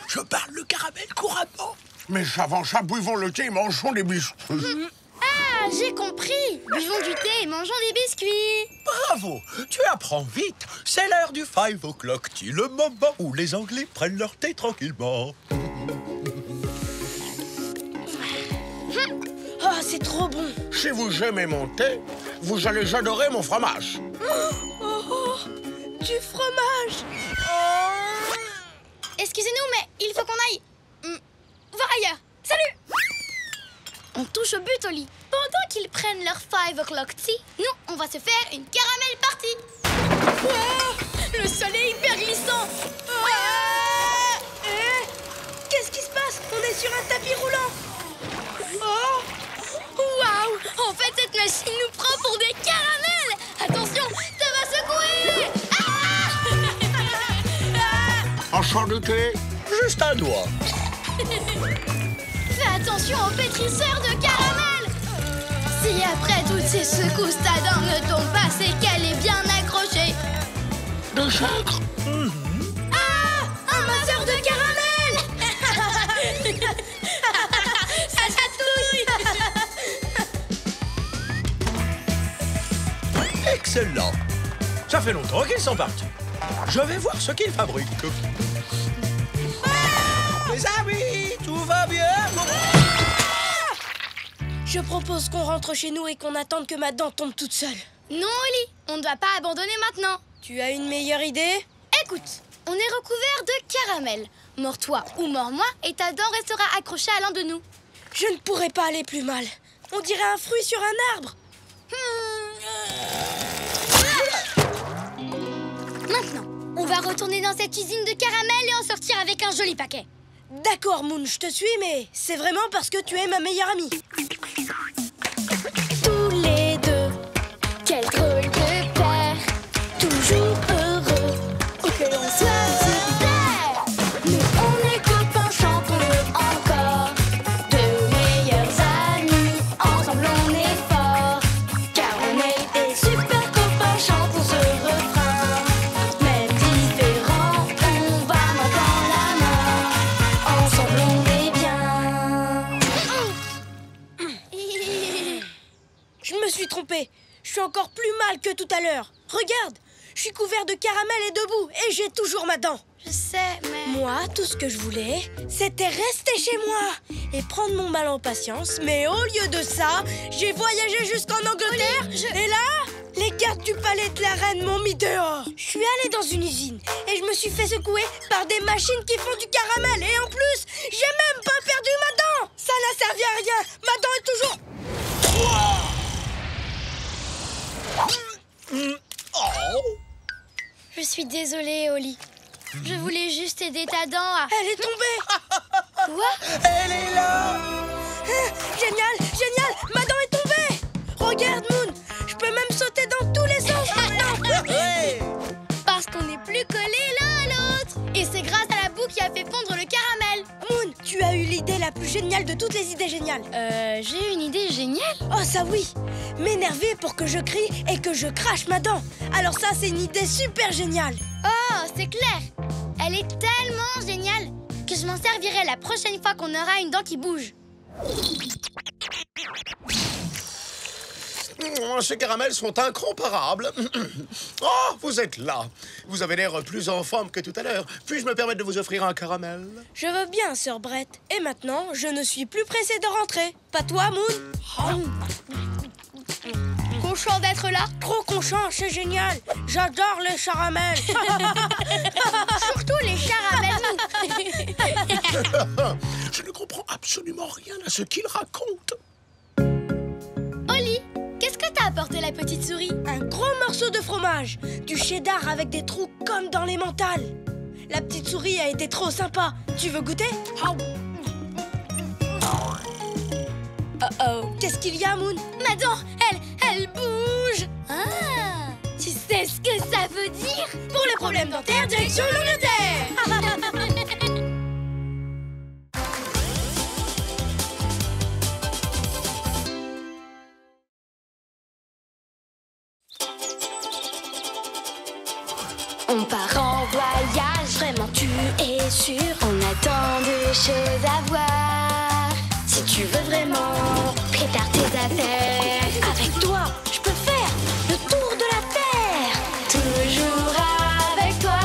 Je parle le caramel couramment. Mais avant ça, buvons le thé et mangeons des biscuits. Ah, j'ai compris. Buvons du thé et mangeons des biscuits. Bravo! Tu apprends vite. C'est l'heure du 5 o'clock tea, le moment où les Anglais prennent leur thé tranquillement. Oh, c'est trop bon. Si vous aimez mon thé, vous allez adorer mon fromage. Du fromage. Et Excusez-nous, mais il faut qu'on aille voir ailleurs. Salut! On touche au but, Oli. Pendant qu'ils prennent leur 5 o'clock tea, nous, on va se faire une caramel party. Wow, le sol est hyper glissant. Qu'est-ce qui se passe? On est sur un tapis roulant. Oh, Waouh! En fait, cette machine nous prend pour des caramels. Attention, ça va secouer. Enchanté. Juste un doigt. Fais attention aux pétrisseurs de caramel. Si après toutes ces secousses, ta dent ne tombe pas, c'est qu'elle est bien accrochée. De sucre. Ah! Un masseur de caramel. Ça chatouille. Excellent. Ça fait longtemps qu'ils sont partis. Je vais voir ce qu'ils fabriquent. Mes amis, tout va bien? je propose qu'on rentre chez nous et qu'on attende que ma dent tombe toute seule. Non, Oli, on ne doit pas abandonner maintenant. Tu as une meilleure idée? Écoute, on est recouvert de caramel. Mords-toi ou mords-moi et ta dent restera accrochée à l'un de nous. Je ne pourrais pas aller plus mal. On dirait un fruit sur un arbre. Maintenant, on va retourner dans cette usine de caramel et en sortir avec un joli paquet. D'accord, Moon, je te suis, mais c'est vraiment parce que tu es ma meilleure amie. Tous les deux, quel drôle de paire, toujours heureux, où que l'on soit sur terre. Nous on est copains, chantons-le encore, de meilleurs amis, ensemble on est forts, car on est des super copains, chantons ce refrain. Même différents, on va main dans la main, ensemble on est bien. Je me suis trompée. Je suis encore plus mal que tout à l'heure. Regarde, je suis couvert de caramel et debout et j'ai toujours ma dent. Je sais, mais... Moi, tout ce que je voulais, c'était rester chez moi et prendre mon mal en patience. Mais au lieu de ça, j'ai voyagé jusqu'en Angleterre. Et là, les gardes du palais de la reine m'ont mis dehors. Je suis allée dans une usine et je me suis fait secouer par des machines qui font du caramel. Et en plus, j'ai même pas perdu ma dent. Ça n'a servi à rien. Ma dent est toujours... Je suis désolée, Oli. Je voulais juste aider ta dent à... Elle est tombée. Quoi? Elle est là. Génial, génial, ma dent est tombée. Regarde, Moon, je peux même sauter dans tous les sens maintenant. Parce qu'on n'est plus collés l'un à l'autre. Et c'est grâce à la boue qui a fait fondre le caramel. Moon, tu as eu l'idée la plus géniale de toutes les idées géniales. J'ai une idée géniale. Oh, ça oui. M'énerver pour que je crie et que je crache ma dent. Alors ça, c'est une idée super géniale. Oh, c'est clair. Elle est tellement géniale que je m'en servirai la prochaine fois qu'on aura une dent qui bouge. Ces caramels sont incomparables. Oh, vous êtes là. Vous avez l'air plus en forme que tout à l'heure. Puis-je me permettre de vous offrir un caramel? Je veux bien, sœur Brett. Et maintenant, je ne suis plus pressée de rentrer. Pas toi, Moon? Content d'être là. Trop content, c'est génial. J'adore les caramels. Surtout les caramels. Je ne comprends absolument rien à ce qu'il raconte. Oli, qu'est-ce que t'as apporté la petite souris? Un gros morceau de fromage. Du cheddar avec des trous comme dans les mentales. La petite souris a été trop sympa. Tu veux goûter? Oh, qu'est-ce qu'il y a, Moon? Ma dent, elle bouge. Ah, tu sais ce que ça veut dire? Pour les problèmes dentaires, direction l'Angleterre. On part en voyage, vraiment tu es sûr. On a tant de choses à voir. Si tu veux vraiment prépare tes affaires. Avec toi, je peux faire le tour de la terre. Toujours avec toi.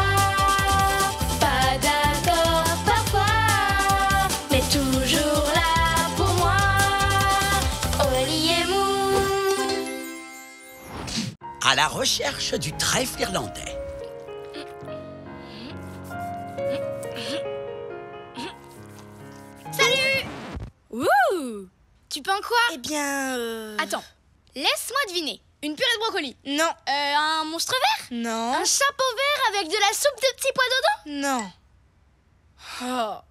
Pas d'accord parfois, mais toujours là pour moi. Oli et Moon. À la recherche du trèfle irlandais. tu peins quoi? Eh bien, Attends, laisse-moi deviner. Une purée de brocoli? Non. Un monstre vert? Non. Un chapeau vert avec de la soupe de petits pois dedans? Non. Oh.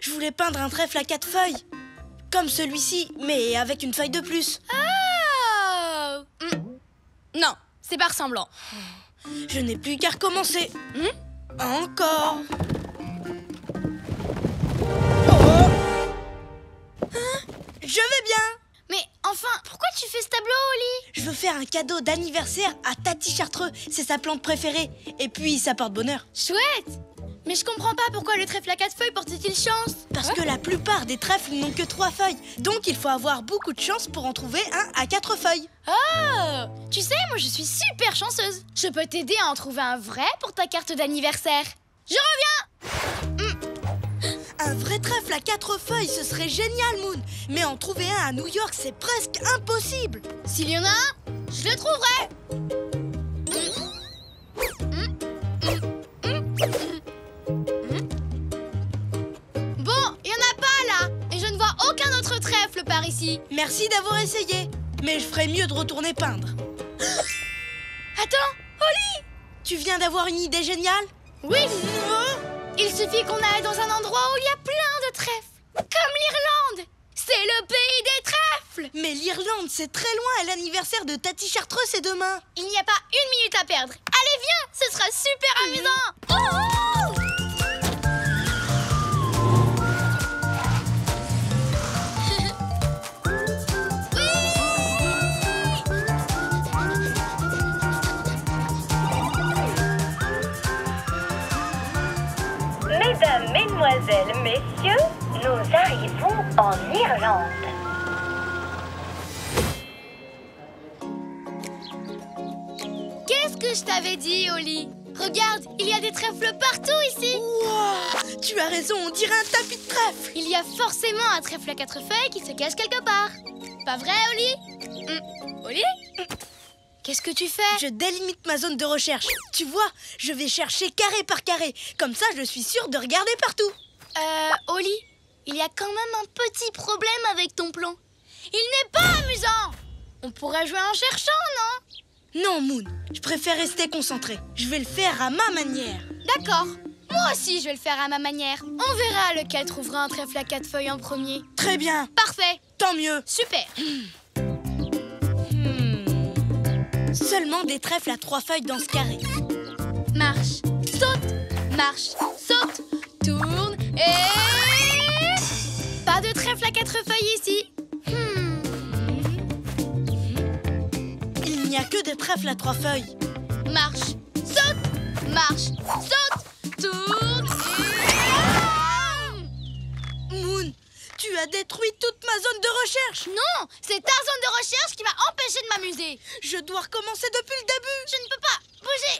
Je voulais peindre un trèfle à 4 feuilles. Comme celui-ci, mais avec une feuille de plus. Oh. Non, c'est pas ressemblant. Je n'ai plus qu'à recommencer. Encore. Oh. Je vais bien. Mais enfin, pourquoi tu fais ce tableau, Oli? Je veux faire un cadeau d'anniversaire à Tati Chartreux. C'est sa plante préférée. Et puis, ça porte bonheur. Chouette! Mais je comprends pas pourquoi le trèfle à 4 feuilles porte-t-il chance? Parce que la plupart des trèfles n'ont que 3 feuilles. Donc, il faut avoir beaucoup de chance pour en trouver un à 4 feuilles. Oh! Tu sais, moi je suis super chanceuse. Je peux t'aider à en trouver un vrai pour ta carte d'anniversaire. Je reviens! Un vrai trèfle à 4 feuilles, ce serait génial, Moon. Mais en trouver un à New York, c'est presque impossible. S'il y en a un, je le trouverai. Bon, il y en a pas là. Et je ne vois aucun autre trèfle par ici. Merci d'avoir essayé. Mais je ferais mieux de retourner peindre. Attends, Oli! Tu viens d'avoir une idée géniale? Oui! Il suffit qu'on aille dans un endroit où il y a plein de trèfles. Comme l'Irlande! C'est le pays des trèfles! Mais l'Irlande, c'est très loin et l'anniversaire de Tati Chartreux, c'est demain. Il n'y a pas une minute à perdre. Allez, viens! Ce sera super amusant! Oh, oh! Mesdames, mesdemoiselles, messieurs, nous arrivons en Irlande. Qu'est-ce que je t'avais dit, Oli? Regarde, il y a des trèfles partout ici. Wow, tu as raison, on dirait un tapis de trèfle. Il y a forcément un trèfle à 4 feuilles qui se cache quelque part. Pas vrai, Oli? Oli? Qu'est-ce que tu fais? Je délimite ma zone de recherche. Tu vois, je vais chercher carré par carré. Comme ça, je suis sûre de regarder partout. Oli, il y a quand même un petit problème avec ton plan. Il n'est pas amusant. On pourrait jouer en cherchant, non? Non, Moon, je préfère rester concentrée. Je vais le faire à ma manière. D'accord. Moi aussi, je vais le faire à ma manière. On verra lequel trouvera un trèfle à 4 feuilles en premier. Très bien. Parfait. Tant mieux. Super. Seulement des trèfles à 3 feuilles dans ce carré. Marche, saute, tourne et... Pas de trèfle à 4 feuilles ici. Il n'y a que des trèfles à 3 feuilles. Marche, saute, tourne et... Moon, tu as détruit toute ma zone de recherche. Non, c'est ta zone de recherche qui m'a empêché de m'amuser. Je dois recommencer depuis le début. Je ne peux pas bouger.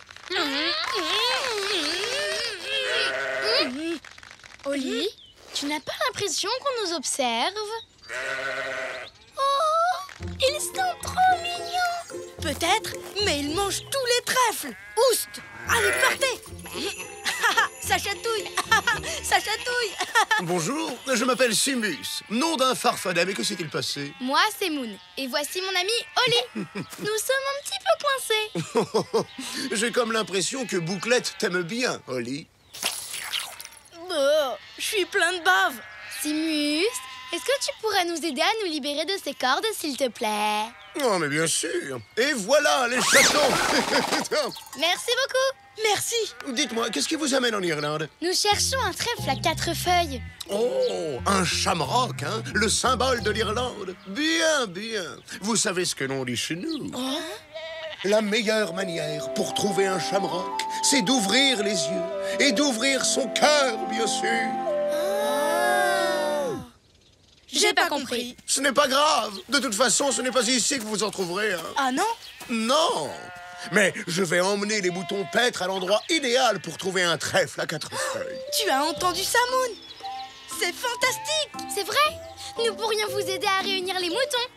Oli, tu n'as pas l'impression qu'on nous observe? Oh, ils sont trop mignons. Peut-être, mais ils mangent tous les trèfles. Oust! Allez, partez. Ça chatouille. Ça chatouille. Bonjour, je m'appelle Simus, nom d'un farfadet, mais que s'est-il passé? Moi, c'est Moon. Et voici mon ami Oli. Nous sommes un petit peu coincés. J'ai comme l'impression que Bouclette t'aime bien, Oli. Je suis plein de bave. Simus, est-ce que tu pourrais nous aider à nous libérer de ces cordes, s'il te plaît? Oh, mais bien sûr. Et voilà les chatons. Merci beaucoup. Merci. Dites-moi, qu'est-ce qui vous amène en Irlande? Nous cherchons un trèfle à 4 feuilles. Oh, un shamrock, hein? Le symbole de l'Irlande. Bien, bien. Vous savez ce que l'on dit chez nous? La meilleure manière pour trouver un shamrock, c'est d'ouvrir les yeux et d'ouvrir son cœur, bien sûr. J'ai pas compris. Ce n'est pas grave. De toute façon, ce n'est pas ici que vous en trouverez un. Ah non? Non. Mais je vais emmener les moutons paître à l'endroit idéal pour trouver un trèfle à 4 feuilles. Tu as entendu ça, Moon? C'est fantastique. C'est vrai? Nous pourrions vous aider à réunir les moutons.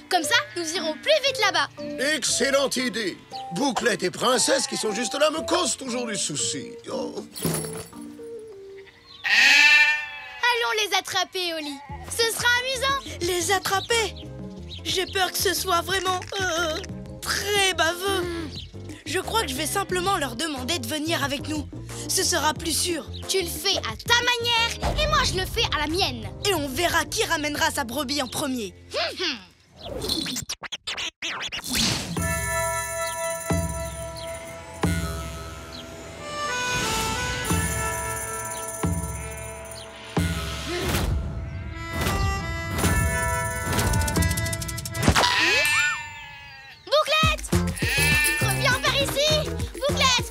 Comme ça, nous irons plus vite là-bas. Excellente idée. Bouclette et Princesse qui sont juste là me causent toujours du souci. Oh. Allons les attraper, Oli. Ce sera amusant. Les attraper. J'ai peur que ce soit vraiment très baveux. Je crois que je vais simplement leur demander de venir avec nous. Ce sera plus sûr. Tu le fais à ta manière et moi je le fais à la mienne. Et on verra qui ramènera sa brebis en premier. Bouclette! Reviens par ici! Bouclette!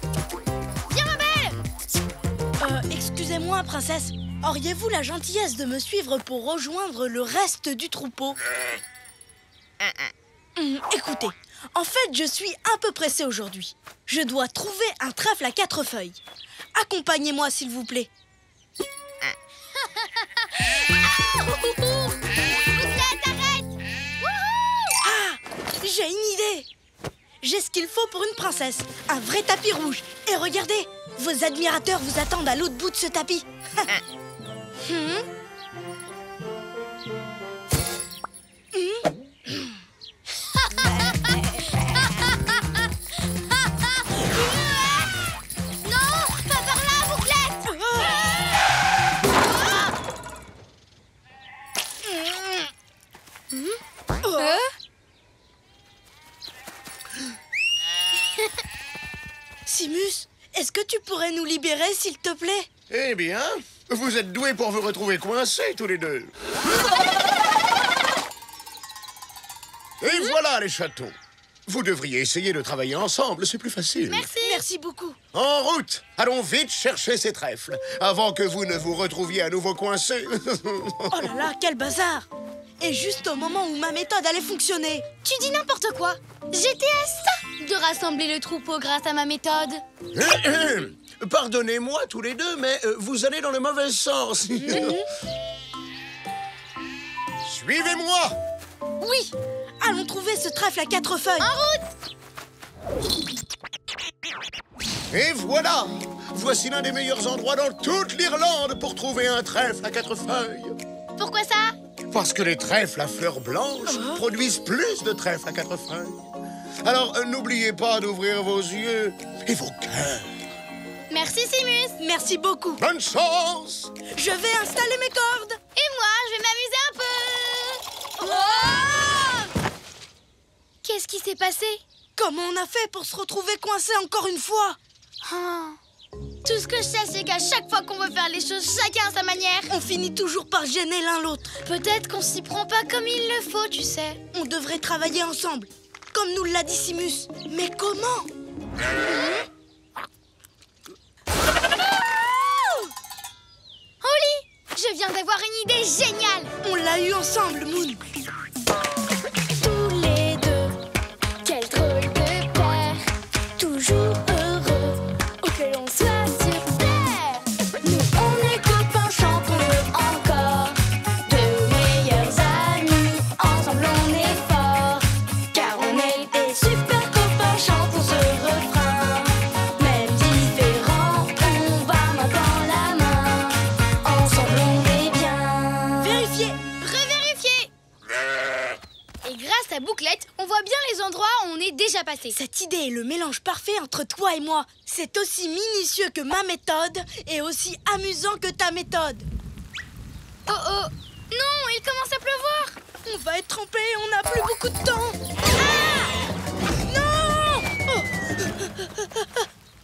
Viens ma belle! Excusez-moi, princesse. Auriez-vous la gentillesse de me suivre pour rejoindre le reste du troupeau? Écoutez, en fait, je suis un peu pressée aujourd'hui. Je dois trouver un trèfle à 4 feuilles. Accompagnez-moi, s'il vous plaît. Bouclette, arrête! J'ai une idée. J'ai ce qu'il faut pour une princesse. Un vrai tapis rouge. Et regardez, vos admirateurs vous attendent à l'autre bout de ce tapis. Non, pas par là, Bouclette! Simus, est-ce que tu pourrais nous libérer, s'il te plaît? Eh bien, vous êtes doués pour vous retrouver coincés tous les deux. Et voilà les chatons. Vous devriez essayer de travailler ensemble, c'est plus facile. Merci. Merci beaucoup. En route! Allons vite chercher ces trèfles, avant que vous ne vous retrouviez à nouveau coincés. Oh là là, quel bazar! Et juste au moment où ma méthode allait fonctionner. Tu dis n'importe quoi. J'étais à ça de rassembler le troupeau grâce à ma méthode. Pardonnez-moi tous les deux, mais vous allez dans le mauvais sens. Suivez-moi! Oui! Allons trouver ce trèfle à 4 feuilles. En route! Et voilà! Voici l'un des meilleurs endroits dans toute l'Irlande pour trouver un trèfle à 4 feuilles. Pourquoi ça? Parce que les trèfles à fleurs blanches produisent plus de trèfles à 4 feuilles. Alors, n'oubliez pas d'ouvrir vos yeux et vos cœurs. Merci, Simus. Merci beaucoup. Bonne chance! Je vais installer mes cordes. Et moi, je vais m'amuser un peu. Oh! Qu'est-ce qui s'est passé? Comment on a fait pour se retrouver coincés encore une fois? Tout ce que je sais, c'est qu'à chaque fois qu'on veut faire les choses chacun à sa manière, On finit toujours par gêner l'un l'autre. peut-être qu'on s'y prend pas comme il le faut, tu sais. On devrait travailler ensemble, comme nous l'a dit Simus. Mais comment? Holly, je viens d'avoir une idée géniale. On l'a eu ensemble, Moon. Tous les deux, quel drôle de paire, toujours heureux, où que l'on soit sur terre. Nous on est copains, chantons-le encore, de meilleurs amis, ensemble on est forts, car on est des super copains, chantons ce refrain. Même différents, on va main dans la main, ensemble on est bien. Vérifiez. Revérifier. Et grâce à Bouclette, on voit bien les endroits où on est déjà passé. Cette idée est le mélange parfait entre toi et moi. C'est aussi minutieux que ma méthode et aussi amusant que ta méthode. Oh oh. Non, il commence à pleuvoir. On va être trempés, on n'a plus beaucoup de temps. Non!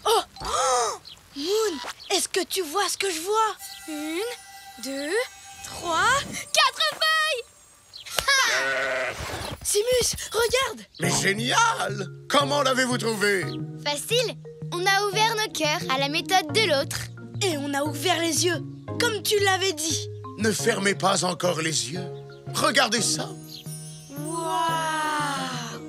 Oh! Oh! Moon, est-ce que tu vois ce que je vois? 1, 2, 3... 4 feuilles. Simus, regarde! Mais génial! Comment l'avez-vous trouvé? Facile. On a ouvert nos cœurs à la méthode de l'autre. Et on a ouvert les yeux, comme tu l'avais dit. Ne fermez pas encore les yeux. Regardez ça. Waouh!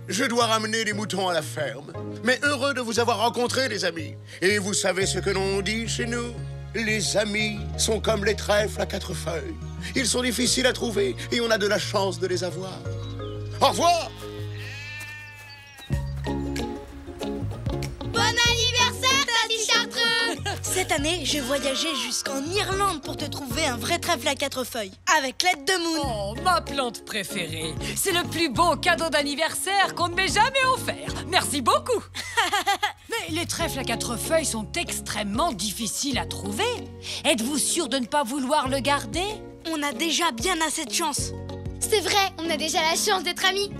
Je dois ramener les moutons à la ferme. Mais heureux de vous avoir rencontrés, les amis. Et vous savez ce que l'on dit chez nous? Les amis sont comme les trèfles à 4 feuilles. Ils sont difficiles à trouver et on a de la chance de les avoir. Au revoir! Bon anniversaire, Tati Chartreux. Cette Cette année, j'ai voyagé jusqu'en Irlande pour te trouver un vrai trèfle à 4 feuilles, avec l'aide de Moon. Oh, ma plante préférée. C'est le plus beau cadeau d'anniversaire qu'on ne m'ait jamais offert. Merci beaucoup. Mais les trèfles à 4 feuilles sont extrêmement difficiles à trouver. Êtes-vous sûr de ne pas vouloir le garder? On a déjà bien assez de chance. C'est vrai, on a déjà la chance d'être amis.